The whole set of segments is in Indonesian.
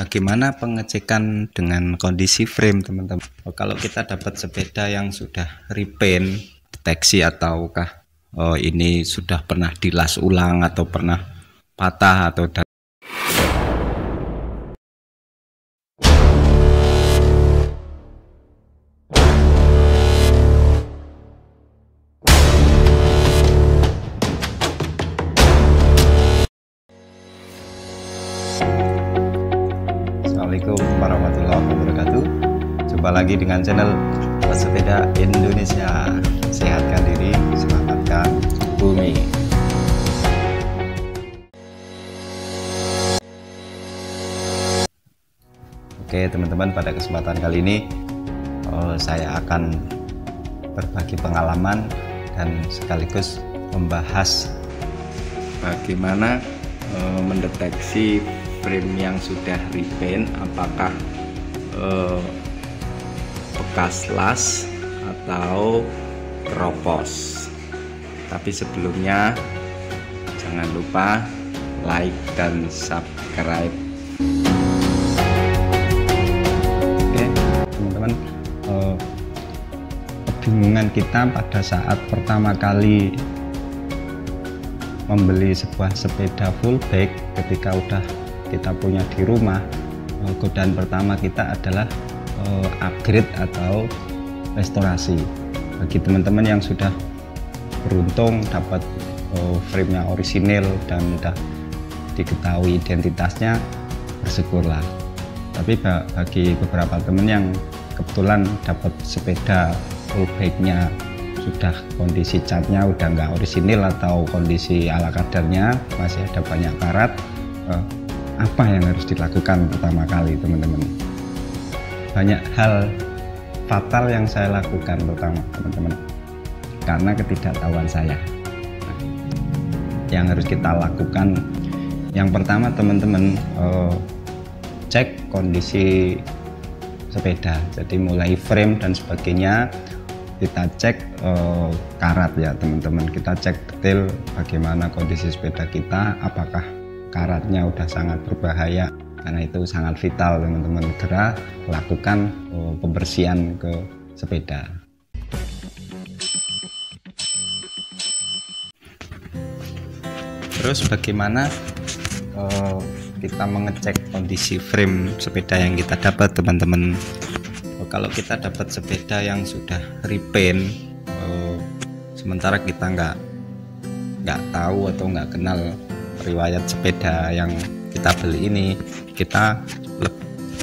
Bagaimana pengecekan dengan kondisi frame, teman-teman? Kalau kita dapat sepeda yang sudah repaint, deteksi ataukah ini sudah pernah dilas ulang atau pernah patah atau Assalamualaikum warahmatullahi wabarakatuh. Jumpa lagi dengan channel Pesepeda Indonesia. Sehatkan diri, selamatkan bumi. Oke teman-teman, pada kesempatan kali ini saya akan berbagi pengalaman dan sekaligus membahas bagaimana mendeteksi frame yang sudah repaint, apakah bekas las atau keropos. Tapi sebelumnya jangan lupa like dan subscribe. Oke teman-teman, kebingungan kita pada saat pertama kali membeli sebuah sepeda full bike ketika udah kita punya di rumah, godaan pertama kita adalah upgrade atau restorasi. Bagi teman-teman yang sudah beruntung dapat frame yang orisinil dan sudah diketahui identitasnya, bersyukurlah. Tapi bagi beberapa teman yang kebetulan dapat sepeda full bike-nya sudah kondisi catnya udah nggak orisinil atau kondisi ala kadarnya, masih ada banyak karat, apa yang harus dilakukan pertama kali, teman-teman? Banyak hal fatal yang saya lakukan pertama, teman-teman, karena ketidaktahuan saya. Yang harus kita lakukan, yang pertama teman-teman, cek kondisi sepeda. Jadi mulai frame dan sebagainya kita cek, karat ya teman-teman. Kita cek detail bagaimana kondisi sepeda kita, apakah karatnya udah sangat berbahaya. Karena itu sangat vital teman-teman, segera lakukan pembersihan ke sepeda. Terus bagaimana kita mengecek kondisi frame sepeda yang kita dapat, teman-teman? Kalau kita dapat sepeda yang sudah repaint, sementara kita nggak tahu atau nggak kenal riwayat sepeda yang kita beli ini, kita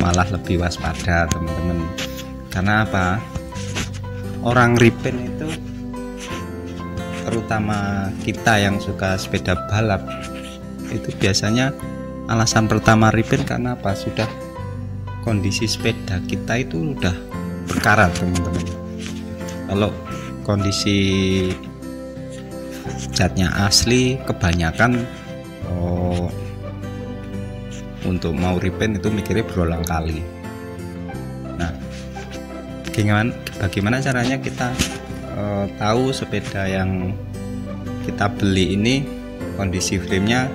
malah lebih waspada, teman-teman. Karena apa? Orang repaint itu, terutama kita yang suka sepeda balap, itu biasanya alasan pertama repaint karena apa? Sudah kondisi sepeda kita itu udah berkarat, teman-teman. Kalau kondisi catnya asli, kebanyakan untuk mau repaint itu mikirnya berulang kali. Nah, bagaimana caranya kita tahu sepeda yang kita beli ini kondisi framenya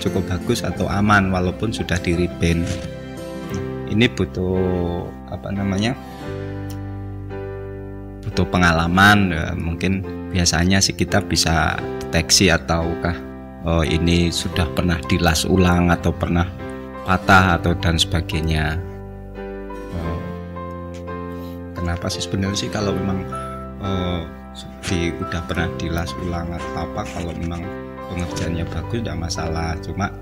cukup bagus atau aman walaupun sudah di repaint? Ini butuh butuh pengalaman ya. Mungkin biasanya sih kita bisa deteksi ataukah ini sudah pernah dilas ulang atau pernah patah atau dan sebagainya. Kenapa sih sebenarnya sih kalau memang udah pernah dilas ulang atau apa, kalau memang pengerjaannya bagus tidak masalah. Cuma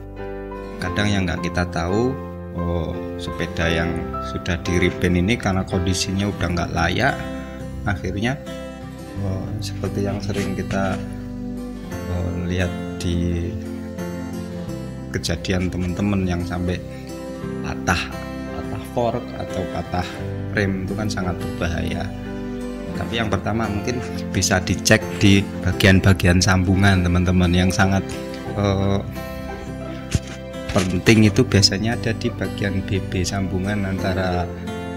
kadang yang nggak kita tahu, sepeda yang sudah di repaint ini karena kondisinya udah nggak layak, akhirnya seperti yang sering kita lihat di kejadian teman-teman yang sampai patah fork atau patah frame, itu kan sangat berbahaya. Tapi yang pertama mungkin bisa dicek di bagian-bagian sambungan, teman-teman. Yang sangat penting itu biasanya ada di bagian BB, sambungan antara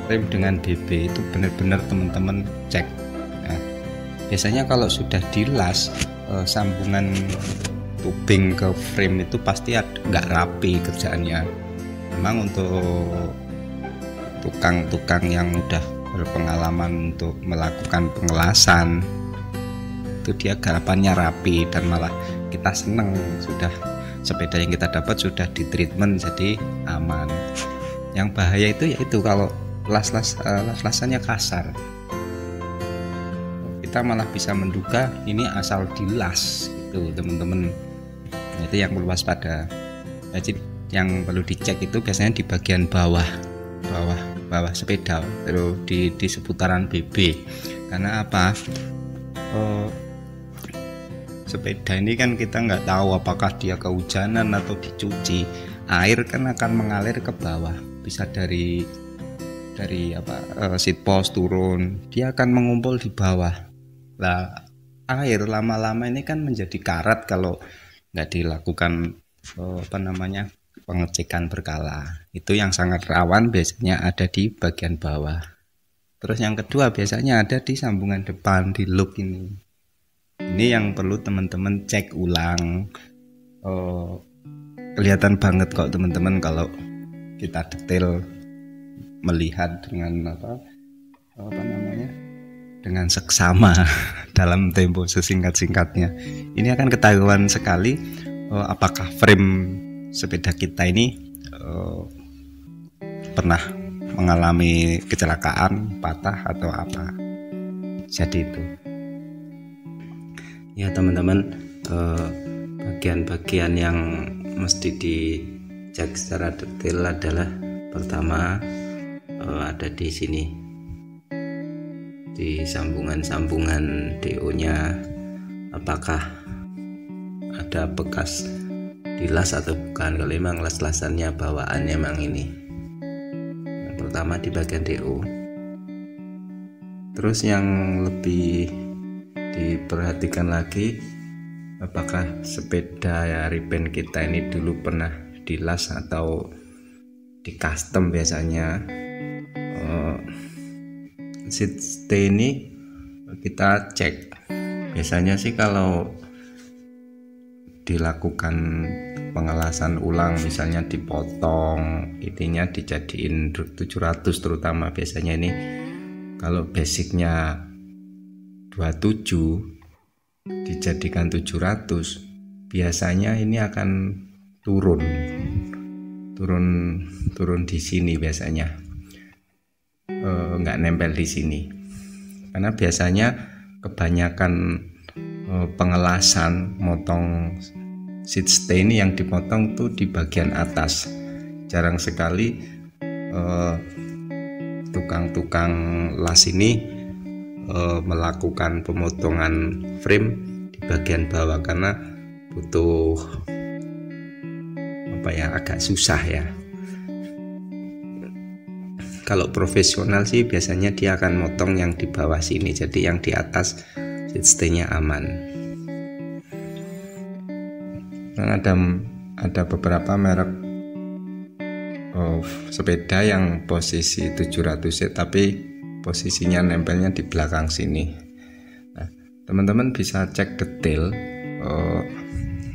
frame dengan BB itu benar-benar teman-teman cek. Nah, biasanya kalau sudah dilas, sambungan tubing ke frame itu pasti nggak rapi kerjaannya. Memang untuk tukang-tukang yang udah berpengalaman untuk melakukan pengelasan itu dia garapannya rapi, dan malah kita seneng sudah sepeda yang kita dapat sudah di treatment jadi aman. Yang bahaya itu yaitu kalau las-lasannya kasar, kita malah bisa menduga ini asal dilas gitu teman-teman. Itu yang perlu waspada. Jadi yang perlu dicek itu biasanya di bagian bawah sepeda, terus di seputaran BB. Karena apa? Sepeda ini kan kita nggak tahu apakah dia kehujanan atau dicuci, air kan akan mengalir ke bawah, bisa dari seat post turun, dia akan mengumpul di bawah. Lah air lama-lama ini kan menjadi karat kalau nggak dilakukan pengecekan berkala. Itu yang sangat rawan biasanya ada di bagian bawah. Terus yang kedua biasanya ada di sambungan depan, di loop ini. Ini yang perlu teman-teman cek ulang. Kelihatan banget kok teman-teman kalau kita detail melihat dengan dengan seksama dalam tempo sesingkat-singkatnya. Ini akan ketahuan sekali apakah frame sepeda kita ini pernah mengalami kecelakaan, patah atau apa. Jadi itu ya teman-teman, bagian-bagian yang mesti dicek secara detail adalah pertama ada di sini, di sambungan-sambungan DO nya apakah ada bekas dilas atau bukan. Kalau memang las-lasannya bawaan memang ini, yang pertama di bagian DO. Terus yang lebih diperhatikan lagi, apakah sepeda ripen kita ini dulu pernah dilas atau di custom. Biasanya seat stay ini kita cek. Biasanya sih kalau dilakukan pengelasan ulang, misalnya dipotong, intinya dijadiin 700 terutama. Biasanya ini kalau basicnya 27 dijadikan 700, biasanya ini akan turun di sini biasanya, nggak nempel di sini. Karena biasanya kebanyakan pengelasan motong seat stay ini yang dipotong tuh di bagian atas. Jarang sekali tukang-tukang las ini melakukan pemotongan frame di bagian bawah, karena butuh agak susah ya. Kalau profesional sih biasanya dia akan motong yang di bawah sini, jadi yang di atas seat stay-nya aman. Nah, ada beberapa merek sepeda yang posisi 700 seat tapi posisinya nempelnya di belakang sini. Nah, teman-teman bisa cek detail.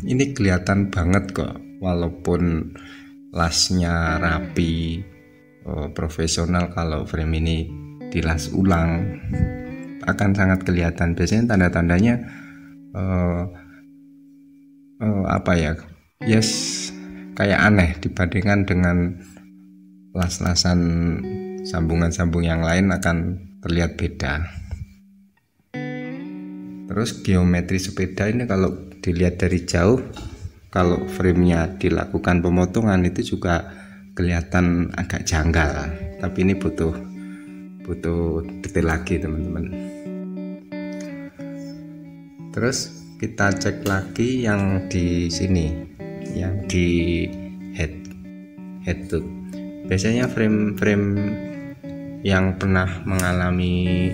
Ini kelihatan banget kok, walaupun lasnya rapi, profesional, kalau frame ini dilas ulang akan sangat kelihatan. Biasanya tanda-tandanya kayak aneh dibandingkan dengan las-lasan sambungan-sambung yang lain, akan terlihat beda. Terus geometri sepeda ini kalau dilihat dari jauh, kalau framenya dilakukan pemotongan itu juga kelihatan agak janggal, tapi ini butuh detail lagi teman-teman. Terus kita cek lagi yang di sini, yang di head tube. Biasanya frame yang pernah mengalami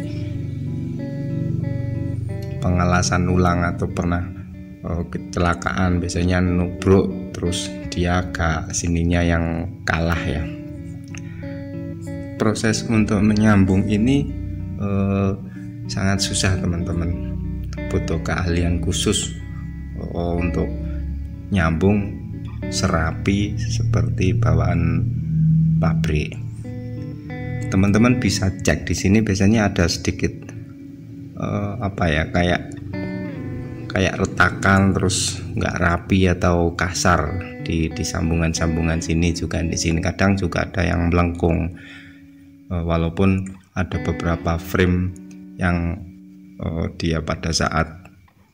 pengelasan ulang atau pernah kecelakaan, biasanya nubruk terus dia agak sininya yang kalah ya. Proses untuk menyambung ini sangat susah teman-teman, butuh keahlian khusus untuk nyambung serapi seperti bawaan pabrik. Teman-teman bisa cek di sini, biasanya ada sedikit kayak retakan, terus nggak rapi atau kasar di sambungan-sambungan sini juga. Di sini kadang juga ada yang melengkung, walaupun ada beberapa frame yang dia pada saat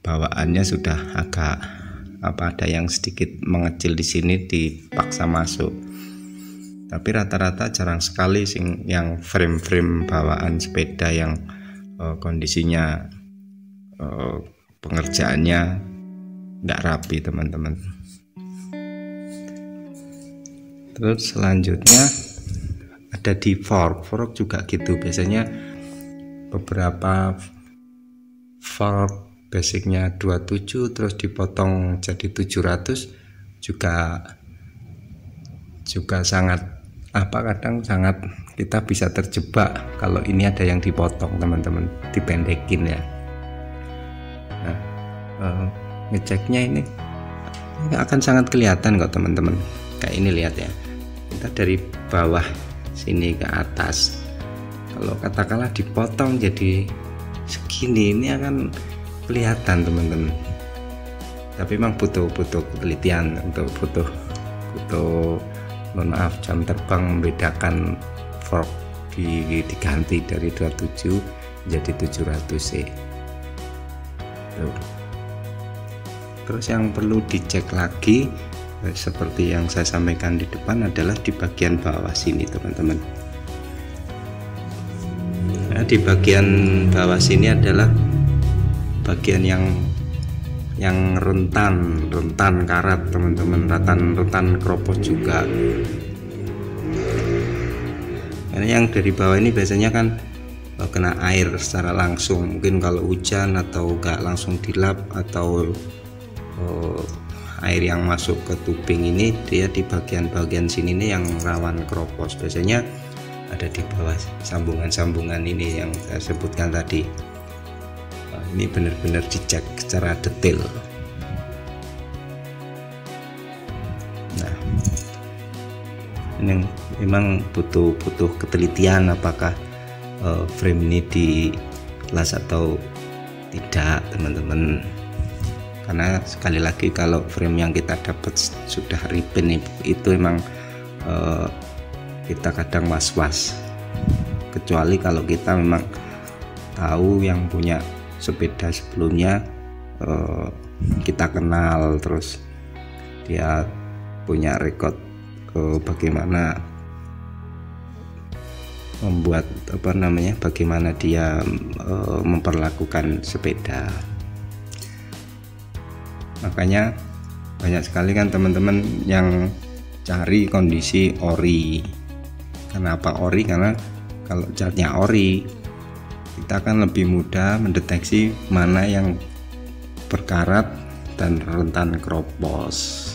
bawaannya sudah agak ada yang sedikit mengecil di sini, dipaksa masuk. Tapi rata-rata jarang sekali yang frame-frame bawaan sepeda yang kondisinya pengerjaannya nggak rapi, teman-teman. Terus selanjutnya ada di fork juga gitu. Biasanya beberapa fork basicnya 27 terus dipotong jadi 700 juga sangat kadang sangat kita bisa terjebak kalau ini ada yang dipotong, teman-teman, dipendekin ya. Nah, ngeceknya ini akan sangat kelihatan kok, teman-teman. Kayak ini, lihat ya, kita dari bawah sini ke atas, kalau katakanlah dipotong jadi segini, ini akan kelihatan, teman-teman. Tapi memang butuh penelitian, butuh mohon maaf, jam terbang membedakan fork diganti dari 27 jadi 700 C. Terus yang perlu dicek lagi seperti yang saya sampaikan di depan adalah di bagian bawah sini, teman-teman. Nah, di bagian bawah sini adalah bagian yang rentan karat, teman-teman, rentan keropos juga. Karena yang dari bawah ini biasanya kan kena air secara langsung, mungkin kalau hujan atau enggak langsung dilap, atau air yang masuk ke tubing ini, dia di bagian sini nih yang rawan keropos. Biasanya ada di bawah sambungan-sambungan ini yang saya sebutkan tadi. Ini benar-benar dicek secara detail. Nah, ini memang butuh ketelitian apakah frame ini dilas atau tidak, teman-teman. Karena sekali lagi, kalau frame yang kita dapat sudah repaint itu memang kita kadang was-was, kecuali kalau kita memang tahu yang punya sepeda sebelumnya, kita kenal, terus dia punya rekod bagaimana membuat bagaimana dia memperlakukan sepeda. Makanya banyak sekali kan teman-teman yang cari kondisi ori. Kenapa ori? Karena kalau catnya ori, kita akan lebih mudah mendeteksi mana yang berkarat dan rentan keropos.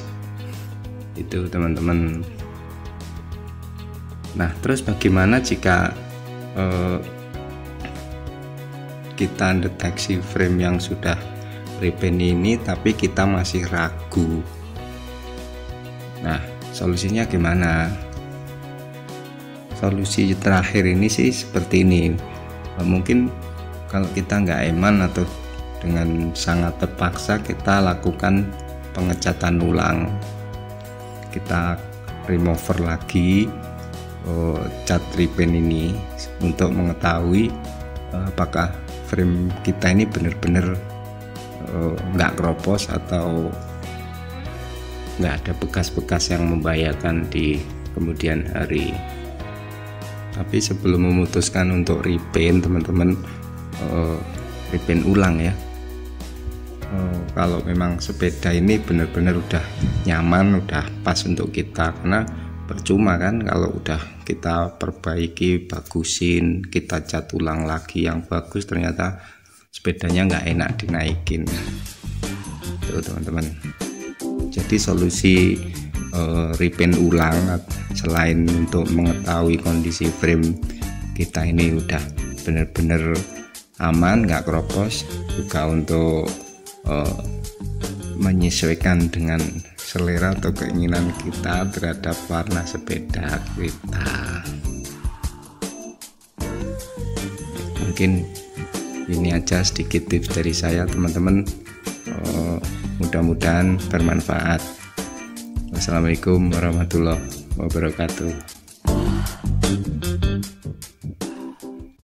Itu, teman-teman. Nah, terus bagaimana jika kita deteksi frame yang sudah repaint ini tapi kita masih ragu? Nah, solusinya gimana? Solusi terakhir ini sih seperti ini. Mungkin kalau kita nggak eman atau dengan sangat terpaksa, kita lakukan pengecatan ulang. Kita remover lagi cat repaint ini untuk mengetahui apakah frame kita ini benar-benar nggak keropos atau nggak ada bekas-bekas yang membahayakan di kemudian hari. Tapi sebelum memutuskan untuk repaint, teman-teman, repaint ulang ya. Kalau memang sepeda ini benar-benar udah nyaman, udah pas untuk kita, karena percuma kan kalau udah kita perbaiki, bagusin, kita cat ulang lagi yang bagus, ternyata sepedanya nggak enak dinaikin. Tuh, teman-teman. Jadi solusi repaint ulang selain untuk mengetahui kondisi frame kita ini udah benar-benar aman, nggak keropos, juga untuk menyesuaikan dengan selera atau keinginan kita terhadap warna sepeda kita. Mungkin ini aja sedikit tips dari saya teman-teman, mudah-mudahan bermanfaat. Wassalamualaikum warahmatullahi wabarakatuh.